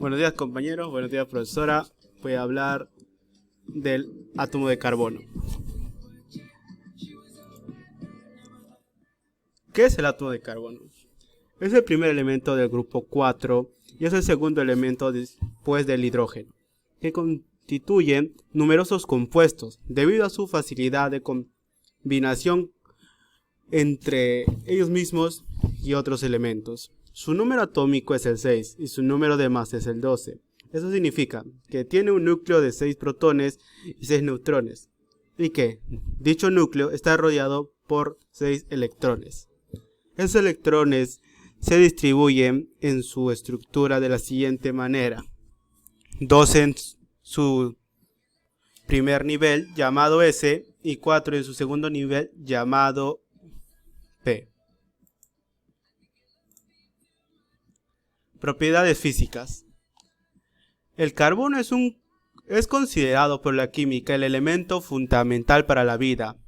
Buenos días compañeros, buenos días profesora. Voy a hablar del átomo de carbono. ¿Qué es el átomo de carbono? Es el primer elemento del grupo 4 y es el segundo elemento después del hidrógeno, que constituyen numerosos compuestos debido a su facilidad de combinación entre ellos mismos y otros elementos. Su número atómico es el 6 y su número de masa es el 12. Eso significa que tiene un núcleo de 6 protones y 6 neutrones, y que dicho núcleo está rodeado por 6 electrones. Esos electrones se distribuyen en su estructura de la siguiente manera: 2 en su primer nivel, llamado S, y 4 en su segundo nivel, llamado P. Propiedades físicas. El carbono es considerado por la química el elemento fundamental para la vida.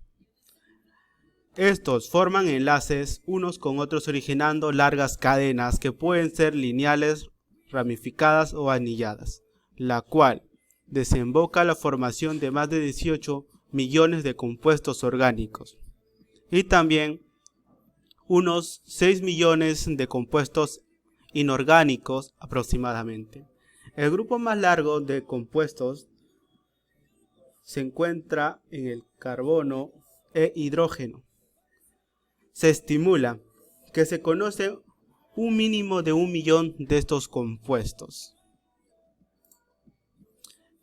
Estos forman enlaces unos con otros originando largas cadenas que pueden ser lineales, ramificadas o anilladas, la cual desemboca la formación de más de 18 millones de compuestos orgánicos y también unos 6 millones de compuestos inorgánicos aproximadamente. El grupo más largo de compuestos se encuentra en el carbono e hidrógeno. Se estimula que se conoce un mínimo de 1 millón de estos compuestos.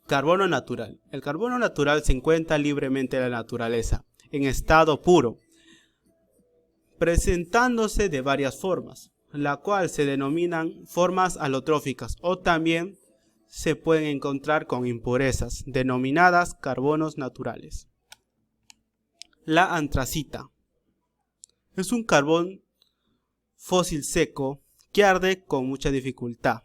Carbono natural. El carbono natural se encuentra libremente en la naturaleza, en estado puro, presentándose de varias formas, la cual se denominan formas alotróficas, o también se pueden encontrar con impurezas, denominadas carbonos naturales. La antracita es un carbón fósil seco que arde con mucha dificultad.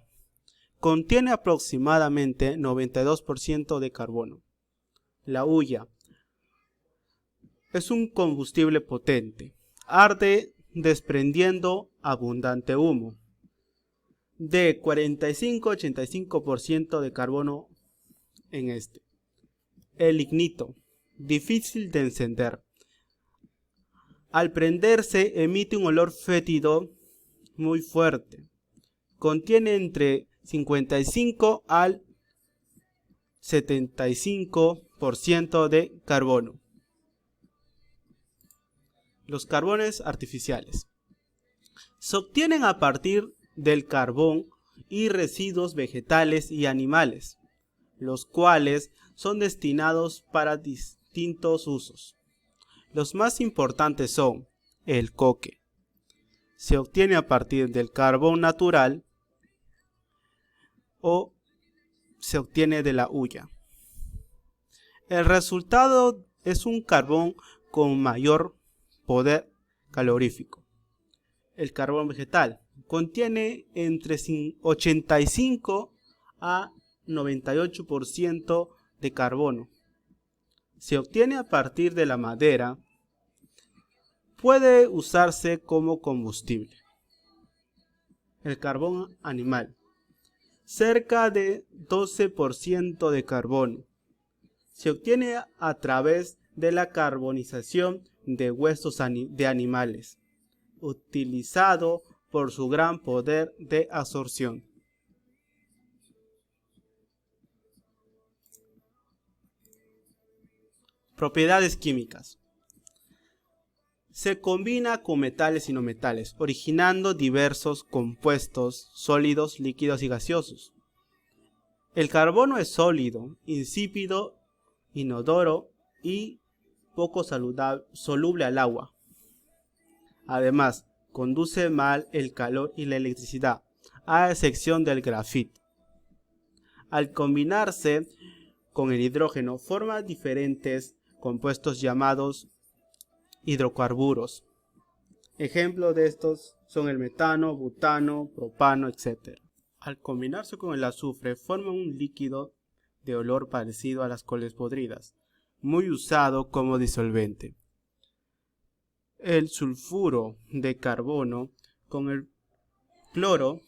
Contiene aproximadamente 92% de carbono. La hulla es un combustible potente. Arde desprendiendo abundante humo, de 45-85% de carbono en este. El lignito, difícil de encender. Al prenderse emite un olor fétido muy fuerte. Contiene entre 55 al 75% de carbono. Los carbones artificiales se obtienen a partir del carbón y residuos vegetales y animales, los cuales son destinados para distintos usos. Los más importantes son el coque. Se obtiene a partir del carbón natural o se obtiene de la hulla. El resultado es un carbón con mayor poder calorífico. El carbón vegetal contiene entre 85 a 98% de carbono. Se obtiene a partir de la madera. Puede usarse como combustible. El carbón animal, cerca de 12% de carbono. Se obtiene a través de la carbonización de huesos de animales, utilizado por su gran poder de absorción. Propiedades químicas. Se combina con metales y no metales, originando diversos compuestos sólidos, líquidos y gaseosos. El carbono es sólido, insípido, inodoro y poco soluble al agua. Además, conduce mal el calor y la electricidad, a excepción del grafito. Al combinarse con el hidrógeno, forma diferentes compuestos llamados hidrocarburos. Ejemplos de estos son el metano, butano, propano, etc. Al combinarse con el azufre, forma un líquido de olor parecido a las coles podridas, muy usado como disolvente. El sulfuro de carbono con el cloro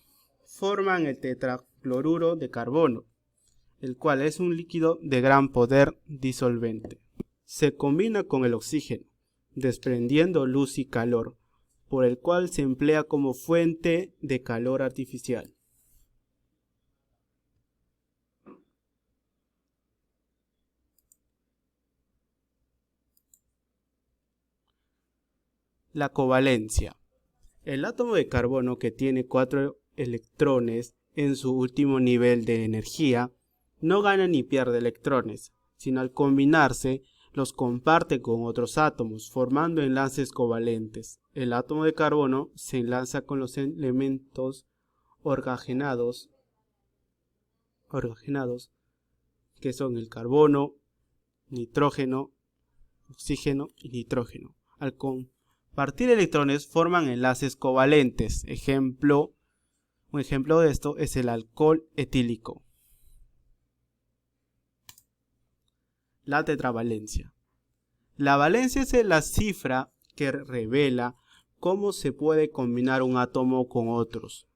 forman el tetracloruro cloruro de carbono, el cual es un líquido de gran poder disolvente. Se combina con el oxígeno, desprendiendo luz y calor, por el cual se emplea como fuente de calor artificial. La covalencia. El átomo de carbono que tiene 4 electrones en su último nivel de energía no gana ni pierde electrones, sino al combinarse los comparte con otros átomos, formando enlaces covalentes. El átomo de carbono se enlaza con los elementos organogenados, que son el carbono, nitrógeno, oxígeno y nitrógeno. Al compartir electrones forman enlaces covalentes. Un ejemplo de esto es el alcohol etílico. La tetravalencia. La valencia es la cifra que revela cómo se puede combinar un átomo con otros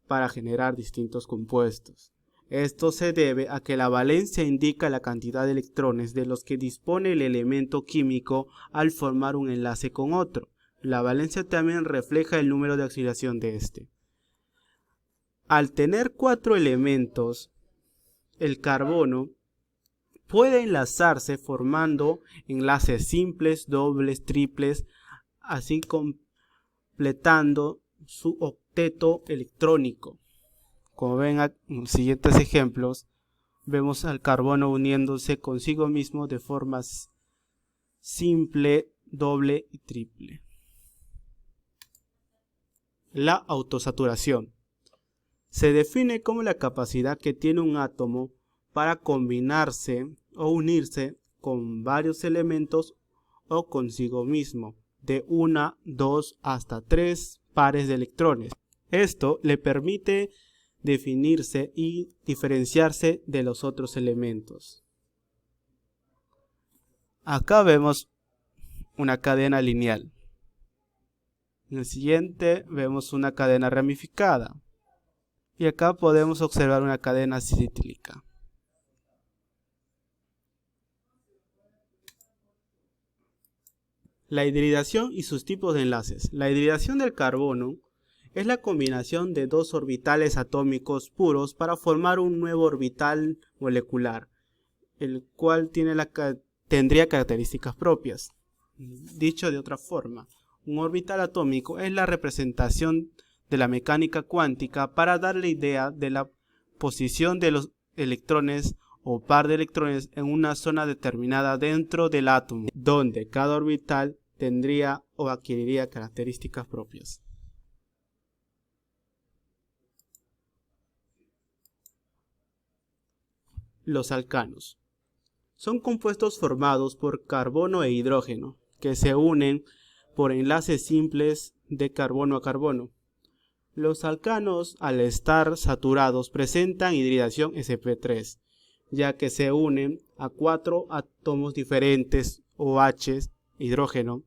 para generar distintos compuestos. Esto se debe a que la valencia indica la cantidad de electrones de los que dispone el elemento químico al formar un enlace con otro. La valencia también refleja el número de oxidación de este. Al tener 4 elementos, el carbono puede enlazarse formando enlaces simples, dobles, triples, así completando su octeto electrónico. Como ven en los siguientes ejemplos, vemos al carbono uniéndose consigo mismo de formas simple, doble y triple. La autosaturación. Se define como la capacidad que tiene un átomo para combinarse o unirse con varios elementos o consigo mismo, de 1, 2 hasta 3 pares de electrones. Esto le permite definirse y diferenciarse de los otros elementos. Acá vemos una cadena lineal. En el siguiente vemos una cadena ramificada. Y acá podemos observar una cadena cíclica. La hibridación y sus tipos de enlaces. La hibridación del carbono es la combinación de 2 orbitales atómicos puros para formar un nuevo orbital molecular, el cual tendría características propias. Dicho de otra forma, un orbital atómico es la representación de la mecánica cuántica para dar la idea de la posición de los electrones o par de electrones en una zona determinada dentro del átomo, donde cada orbital tendría o adquiriría características propias. Los alcanos son compuestos formados por carbono e hidrógeno que se unen por enlaces simples de carbono a carbono. Los alcanos, al estar saturados, presentan hibridación sp3, ya que se unen a 4 átomos diferentes OH, hidrógeno,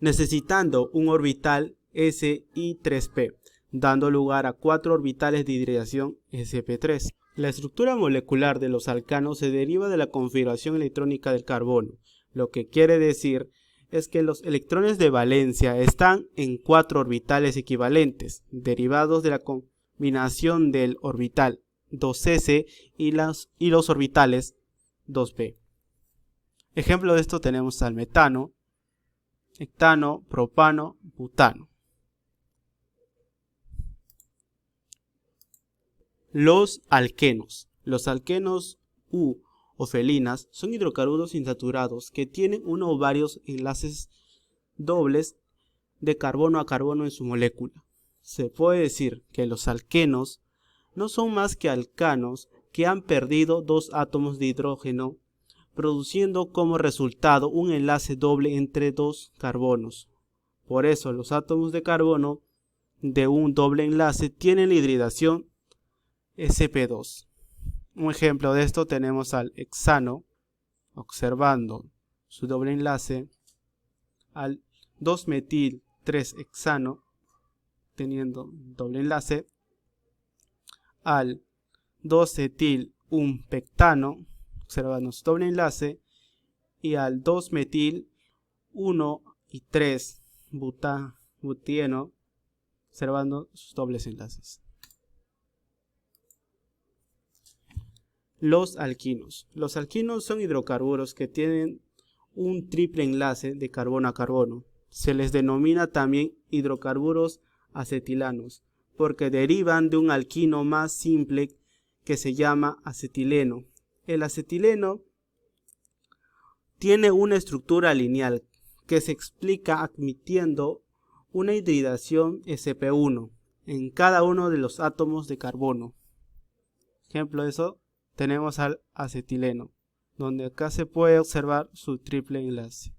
necesitando un orbital Si3p, dando lugar a 4 orbitales de hibridación sp3. La estructura molecular de los alcanos se deriva de la configuración electrónica del carbono, lo que quiere decir es que los electrones de valencia están en 4 orbitales equivalentes, derivados de la combinación del orbital 2s y los orbitales 2p. Ejemplo de esto tenemos al metano, hectano, propano, butano. Los alquenos. Los alquenos o felinas son hidrocarburos insaturados que tienen uno o varios enlaces dobles de carbono a carbono en su molécula. Se puede decir que los alquenos no son más que alcanos que han perdido 2 átomos de hidrógeno, produciendo como resultado un enlace doble entre 2 carbonos. Por eso los átomos de carbono de un doble enlace tienen la hibridación sp2. Un ejemplo de esto tenemos al hexano, observando su doble enlace, al 2-metil 3-hexano, teniendo doble enlace, al 2-etil un pectano, observando su doble enlace, y al 2-metil 1 y 3 butieno, observando sus dobles enlaces. Los alquinos. Los alquinos son hidrocarburos que tienen un triple enlace de carbono a carbono. Se les denomina también hidrocarburos acetilanos, porque derivan de un alquino más simple que se llama acetileno. El acetileno tiene una estructura lineal que se explica admitiendo una hibridación sp1 en cada uno de los átomos de carbono. Ejemplo de eso tenemos al acetileno, donde acá se puede observar su triple enlace.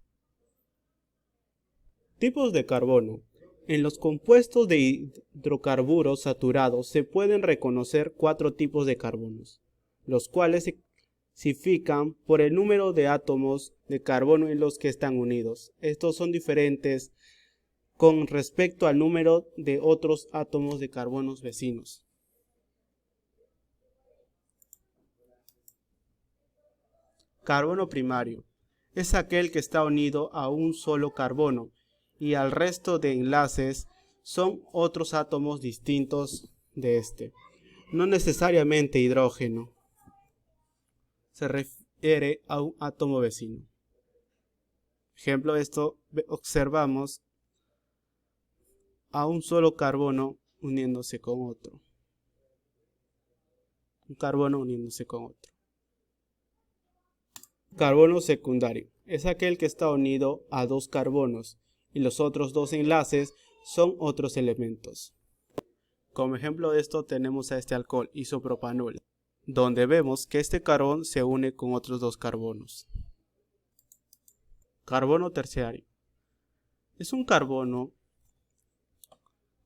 Tipos de carbono. En los compuestos de hidrocarburos saturados se pueden reconocer 4 tipos de carbonos, los cuales se clasifican por el número de átomos de carbono en los que están unidos. Estos son diferentes con respecto al número de otros átomos de carbonos vecinos. Carbono primario. Es aquel que está unido a un solo carbono y al resto de enlaces son otros átomos distintos de este. No necesariamente hidrógeno. Se refiere a un átomo vecino. Ejemplo de esto, observamos a un solo carbono uniéndose con otro. Un carbono uniéndose con otro. Carbono secundario. Es aquel que está unido a 2 carbonos y los otros 2 enlaces son otros elementos. Como ejemplo de esto tenemos a este alcohol isopropanol, donde vemos que este carbón se une con otros 2 carbonos. Carbono terciario. Es un carbono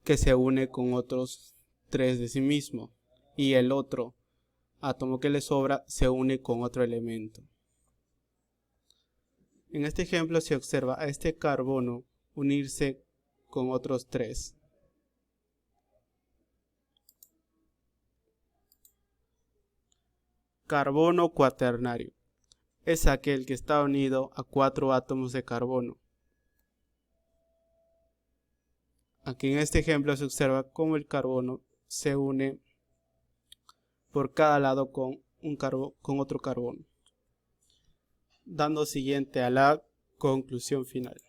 que se une con otros 3 de sí mismo y el otro átomo que le sobra se une con otro elemento. En este ejemplo se observa a este carbono unirse con otros 3. Carbono cuaternario. Es aquel que está unido a 4 átomos de carbono. Aquí en este ejemplo se observa cómo el carbono se une por cada lado con otro carbono, dando siguiente a la conclusión final.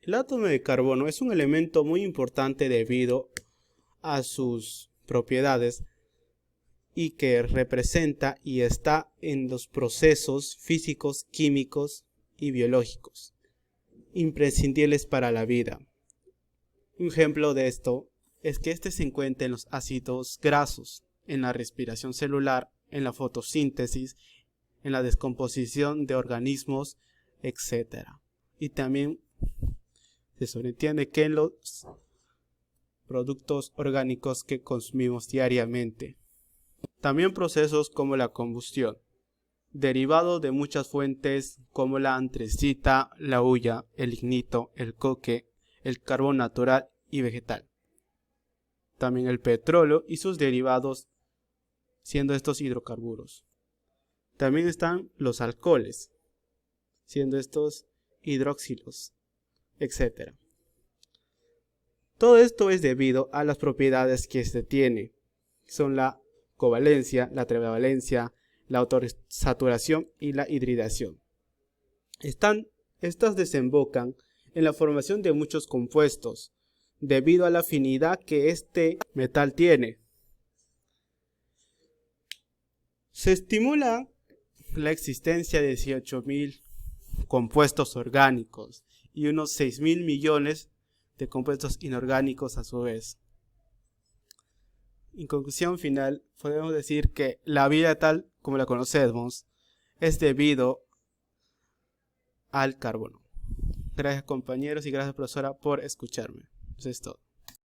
El átomo de carbono es un elemento muy importante debido a sus propiedades y que representa y está en los procesos físicos, químicos y biológicos imprescindibles para la vida. Un ejemplo de esto es que este se encuentra en los ácidos grasos, en la respiración celular, en la fotosíntesis, en la descomposición de organismos, etc. Y también se sobreentiende que en los productos orgánicos que consumimos diariamente. También procesos como la combustión, derivado de muchas fuentes como la anthracita, la hulla, el lignito, el coque, el carbón natural y vegetal. También el petróleo y sus derivados, siendo estos hidrocarburos. También están los alcoholes, siendo estos hidroxilos, etc. Todo esto es debido a las propiedades que este tiene. Son la covalencia, la trivalencia, la autosaturación y la hibridación. Estas desembocan en la formación de muchos compuestos, debido a la afinidad que este metal tiene. Se estimula la existencia de 18.000 compuestos orgánicos y unos 6.000 millones de compuestos inorgánicos a su vez. En conclusión final, podemos decir que la vida tal como la conocemos es debido al carbono. Gracias compañeros y gracias profesora por escucharme. Eso es todo.